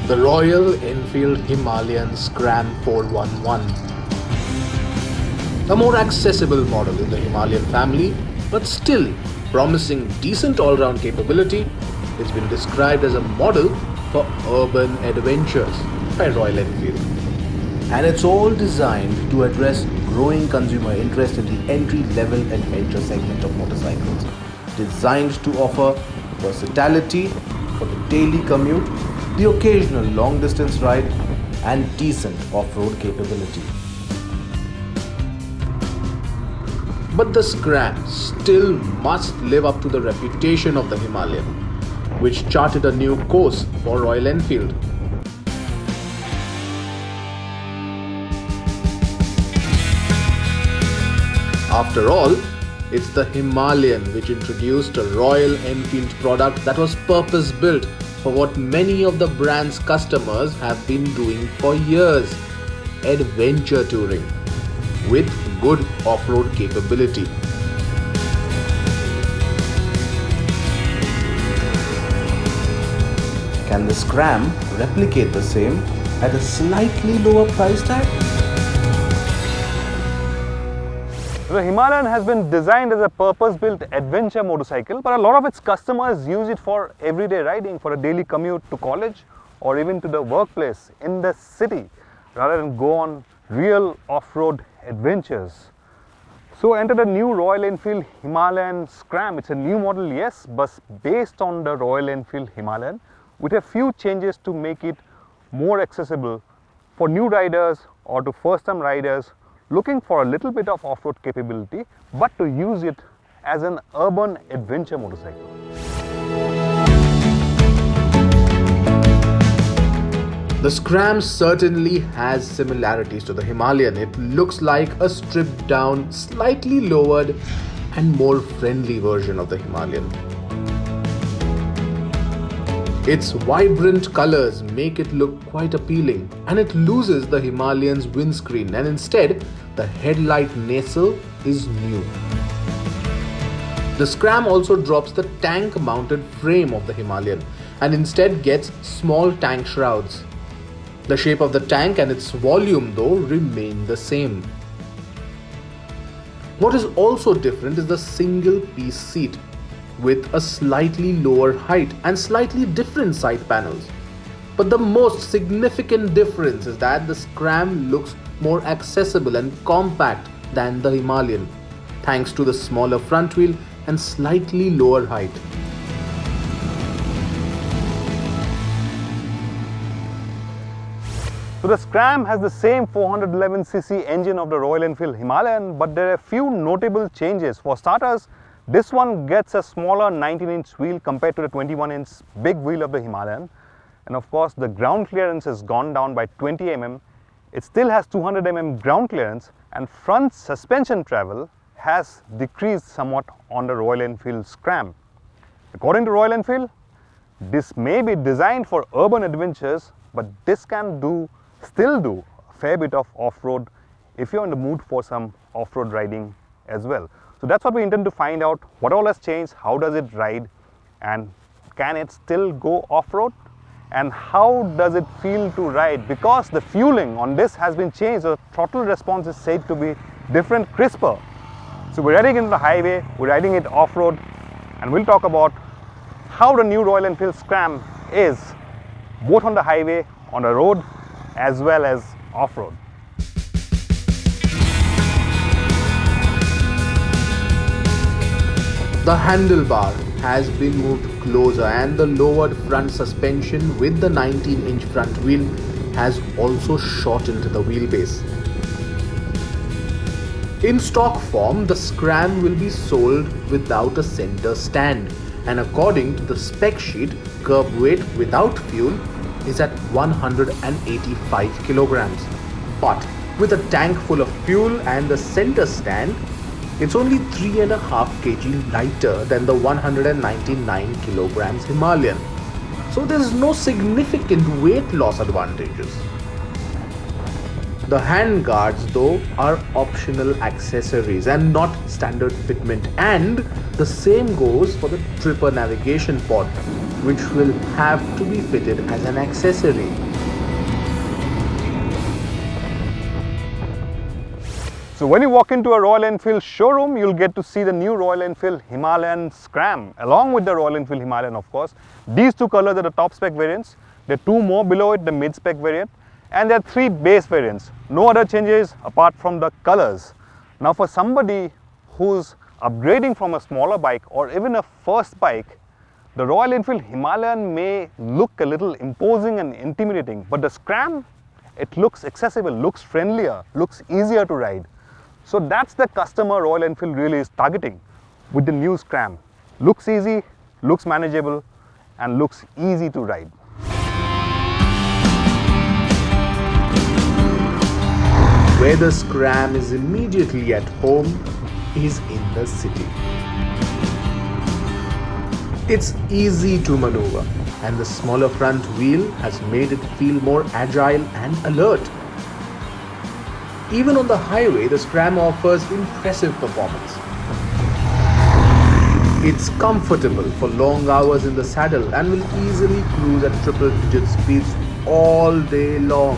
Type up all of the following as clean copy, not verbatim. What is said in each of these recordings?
the Royal Enfield Himalayan Scram 411. A more accessible model in the Himalayan family, but still promising decent all-round capability, it's been described as a model for urban adventures by Royal Enfield. And it's all designed to address growing consumer interest in the entry-level adventure segment of motorcycles, designed to offer versatility for the daily commute, the occasional long-distance ride, and decent off-road capability. But the Scram still must live up to the reputation of the Himalayan, which charted a new course for Royal Enfield. After all, it's the Himalayan which introduced a Royal Enfield product that was purpose-built for what many of the brand's customers have been doing for years: adventure touring with good off-road capability. Can the Scram replicate the same at a slightly lower price tag? The Himalayan has been designed as a purpose-built adventure motorcycle, but a lot of its customers use it for everyday riding, for a daily commute to college or even to the workplace in the city, rather than go on real off-road adventures. So enter the new Royal Enfield Himalayan Scram. It's a new model, yes, but based on the Royal Enfield Himalayan, with a few changes to make it more accessible for new riders or to first-time riders looking for a little bit of off-road capability, but to use it as an urban adventure motorcycle. The Scram certainly has similarities to the Himalayan. It looks like a stripped down, slightly lowered and more friendly version of the Himalayan. Its vibrant colors make it look quite appealing, and it loses the Himalayan's windscreen, and instead the Headlight Nacelle is new. The Scram also drops the tank mounted frame of the Himalayan and instead gets small tank shrouds. The shape of the tank and its volume though remain the same. What is also different is the single piece seat, with a slightly lower height and slightly different side panels. But the most significant difference is that the Scram looks more accessible and compact than the Himalayan, thanks to the smaller front wheel and slightly lower height. So the Scram has the same 411cc engine of the Royal Enfield Himalayan, but there are a few notable changes. For starters, this one gets a smaller 19-inch wheel compared to the 21-inch big wheel of the Himalayan. And of course, the ground clearance has gone down by 20 mm. It still has 200 mm ground clearance, and front suspension travel has decreased somewhat on the Royal Enfield Scram. According to Royal Enfield, this may be designed for urban adventures, but this can still do a fair bit of off-road if you're in the mood for some off-road riding as well. So that's what we intend to find out: what all has changed, how does it ride, and can it still go off-road, and how does it feel to ride, because the fueling on this has been changed. The throttle response is said to be different, crisper. So we're riding into the highway, we're riding it off-road, and we'll talk about how the new Royal Enfield Scram is both on the highway, on the road, as well as off-road. The handlebar has been moved closer, and the lowered front suspension with the 19-inch front wheel has also shortened the wheelbase. In stock form, the Scram will be sold without a center stand, and according to the spec sheet, curb weight without fuel is at 185 kilograms. But with a tank full of fuel and the center stand, it's only 3.5 kg lighter than the 199 kilograms Himalayan. So there is no significant weight loss advantages. The hand guards though are optional accessories and not standard fitment, and the same goes for the tripper navigation pod, which will have to be fitted as an accessory. So when you walk into a Royal Enfield showroom, you'll get to see the new Royal Enfield Himalayan Scram, along with the Royal Enfield Himalayan, of course. These two colors are the top spec variants. There are two more below it, the mid spec variant, and there are three base variants. No other changes apart from the colors. Now for somebody who's upgrading from a smaller bike or even a first bike, the Royal Enfield Himalayan may look a little imposing and intimidating, but the Scram, it looks accessible, looks friendlier, looks easier to ride. So that's the customer Royal Enfield really is targeting with the new Scram. Looks easy, looks manageable, and looks easy to ride. Where the Scram is immediately at home is in the city. It's easy to maneuver, and the smaller front wheel has made it feel more agile and alert. Even on the highway, the Scram offers impressive performance. It's comfortable for long hours in the saddle and will easily cruise at triple-digit speeds all day long.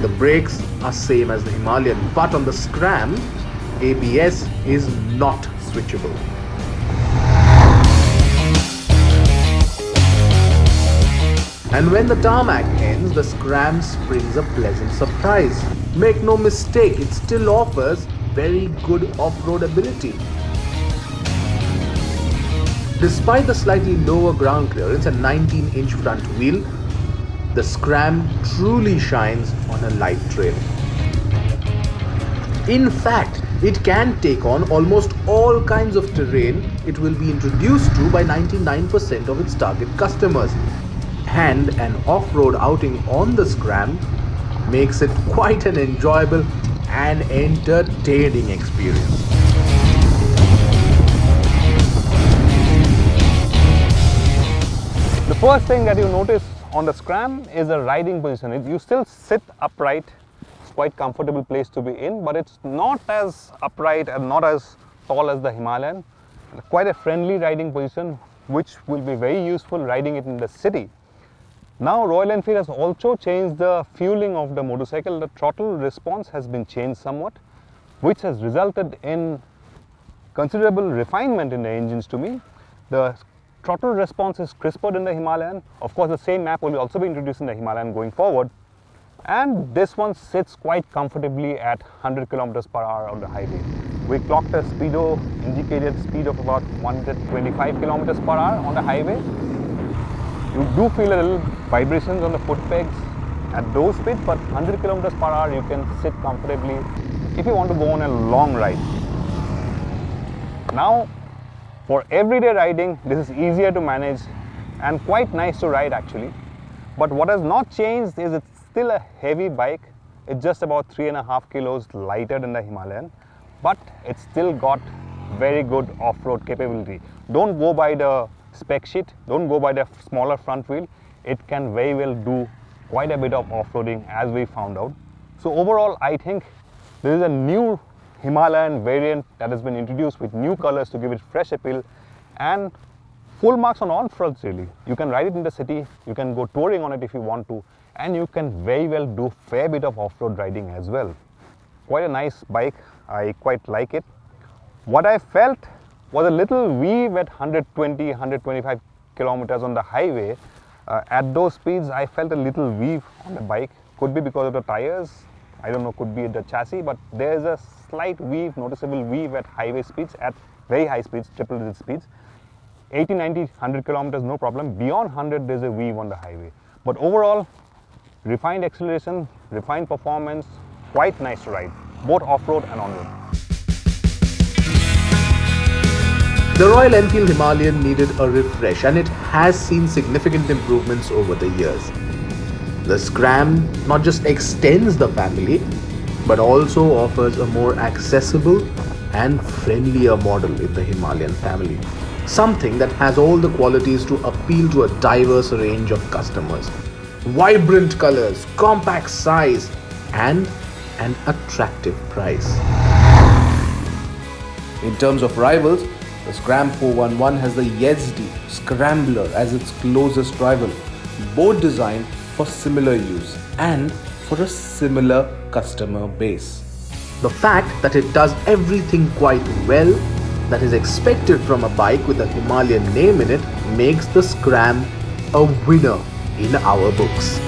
The brakes are same as the Himalayan, but on the Scram, ABS is not switchable. And when the tarmac ends, the Scram springs a pleasant surprise. Make no mistake, it still offers very good off-road ability. Despite the slightly lower ground clearance and 19-inch front wheel, the Scram truly shines on a light trail. In fact, it can take on almost all kinds of terrain it will be introduced to by 99% of its target customers. And an off-road outing on the Scram makes it quite an enjoyable and entertaining experience. The first thing that you notice on the Scram is the riding position. You still sit upright. It's quite comfortable place to be in, but it's not as upright and not as tall as the Himalayan. Quite a friendly riding position, which will be very useful riding it in the city. Now Royal Enfield has also changed the fueling of the motorcycle. The throttle response has been changed somewhat, which has resulted in considerable refinement in the engines to me. The throttle response is crisper in the Himalayan. Of course, the same map will also be introduced in the Himalayan going forward. And this one sits quite comfortably at 100 kilometers per hour on the highway. We clocked a speedo indicated speed of about 125 kilometers per hour on the highway. You do feel a little vibrations on the foot pegs at those speeds, but 100 kilometers per hour you can sit comfortably if you want to go on a long ride. Now, for everyday riding, this is easier to manage and quite nice to ride actually. But what has not changed is it's still a heavy bike. It's just about 3.5 kilos lighter than the Himalayan, but it's still got very good off-road capability. Don't go by the spec sheet, don't go by the smaller front wheel. It can very well do quite a bit of off-roading, as we found out. So overall, I think there is a new Himalayan variant that has been introduced with new colors to give it fresh appeal, and full marks on all fronts really. You can ride it in the city, you can go touring on it if you want to, and you can very well do fair bit of off-road riding as well. Quite a nice bike, I quite like it. What I felt was a little weave at 120, 125 kilometers on the highway. At those speeds, I felt a little weave on the bike. Could be because of the tires, I don't know, could be the chassis, but there is a slight weave, noticeable weave at highway speeds, at very high speeds, triple digit speeds. 80, 90, 100 kilometers, no problem. Beyond 100, there's a weave on the highway. But overall, refined acceleration, refined performance, quite nice to ride, both off-road and on-road. The Royal Enfield Himalayan needed a refresh, and it has seen significant improvements over the years. The Scram not just extends the family, but also offers a more accessible and friendlier model in the Himalayan family. Something that has all the qualities to appeal to a diverse range of customers. Vibrant colors, compact size, and an attractive price. In terms of rivals, The Scram 411 has the Yazdi Scrambler as its closest rival, both designed for similar use and for a similar customer base. The fact that it does everything quite well that is expected from a bike with a Himalayan name in it makes the Scram a winner in our books.